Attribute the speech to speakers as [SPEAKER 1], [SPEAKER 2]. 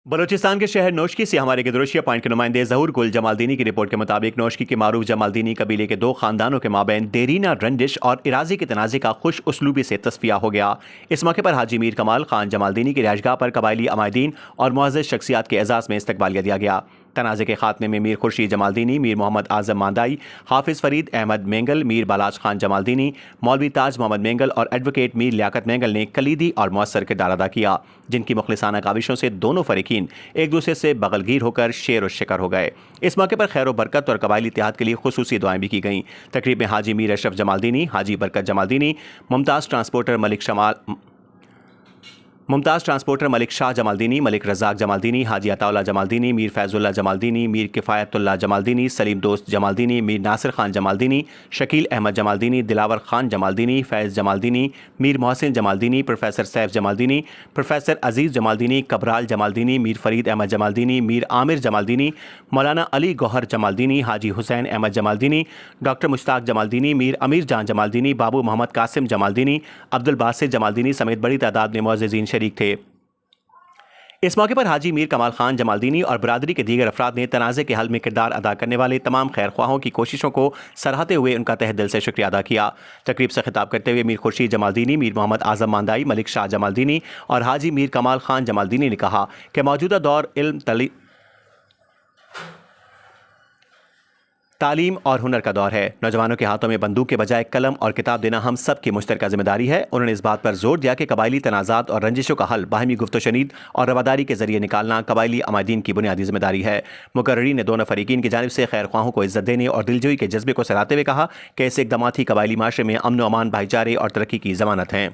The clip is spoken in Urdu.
[SPEAKER 1] بلوچستان کے شہر نوشکی سے ہمارے گدروشیہ پوائنٹ کے نمائندے ظہور گل جمالدینی کی رپورٹ کے مطابق نوشکی کے معروف جمالدینی قبیلے کے دو خاندانوں کے مابین دیرینہ رنجش اور اراضی کے تنازع کا خوش اسلوبی سے تصفیہ ہو گیا۔ اس موقع پر حاجی میر کمال خان جمالدینی کی رہائشگاہ پر قبائلی عمائدین اور معزز شخصیات کے اعزاز میں استقبالیہ دیا گیا۔ تنازع کے خاتمے میں میر خورشید جمالدینی، میر محمد اعظم ماندائی، حافظ فرید احمد مینگل، میر بالاچ خان جمالدینی، مولوی تاج محمد مینگل اور ایڈوکیٹ میر لیاقت مینگل نے کلیدی اور مؤثر کردار ادا کیا، جن کی مخلصانہ کاوشوں سے دونوں فریقین ایک دوسرے سے بغل گیر ہو کر شیر و شکر ہو گئے۔ اس موقع پر خیر و برکت اور قبائلی اتحاد کے لیے خصوصی دعائیں بھی کی گئیں۔ تقریب میں حاجی میر اشرف جمالدینی، حاجی برکت جمالدینی، ممتاز ٹرانسپورٹر ملک شاہ جمالدینی، ملک رزاق جمالدینی، حاجی عطا اللہ جمالدینی، میر فیض اللہ جمالدینی، میر کفایت اللہ Jamaldini, Saleem Dost Jamaldini, Mir Nasir Khan Jamaldini, Shakeel Ahmed Jamaldini, Dilawar Khan Jamaldini, Faiz Jamaldini, Mir Mohsin Jamaldini, professor Saif Jamaldini, professor Aziz Jamaldini, Kabral Jamaldini, Mir Farid Ahmed Jamaldini, Mir Amir Jamaldini, Maulana Ali Gohar Jamaldini, Haji Hussain Ahmed Jamaldini, doctor Mushtaq Jamaldini, Mir Amir Jan Jamaldini, Babu Muhammad Qasim Jamaldini, Abdul Basit Jamaldini سمیت بڑی تعداد میں معززین شریک تھے۔ اس موقع پر حاجی میر کمال خان جمالدینی اور برادری کے دیگر افراد نے تنازع کے حل میں کردار ادا کرنے والے تمام خیر خواہوں کی کوششوں کو سراہتے ہوئے ان کا تہ دل سے شکریہ ادا کیا۔ تقریب سے خطاب کرتے ہوئے میر خورشید جمالدینی، میر محمد اعظم ماندائی، ملک شاہ جمالدینی اور حاجی میر کمال خان جمالدینی نے کہا کہ موجودہ دور علم، تعلیم اور ہنر کا دور ہے۔ نوجوانوں کے ہاتھوں میں بندوق کے بجائے قلم اور کتاب دینا ہم سب کی مشترکہ ذمہ داری ہے۔ انہوں نے اس بات پر زور دیا کہ قبائلی تنازعات اور رنجشوں کا حل باہمی گفت و شنید اور رواداری کے ذریعے نکالنا قبائلی عمائدین کی بنیادی ذمہ داری ہے۔ مقررین نے دونوں فریقین کی جانب سے خیر خواہوں کو عزت دینے اور دلجوئی کے جذبے کو سراہتے ہوئے کہا کہ ایسے اقدامات ہی قبائلی معاشرے میں امن و امان، بھائی چارے اور ترقی کی ضمانت ہیں۔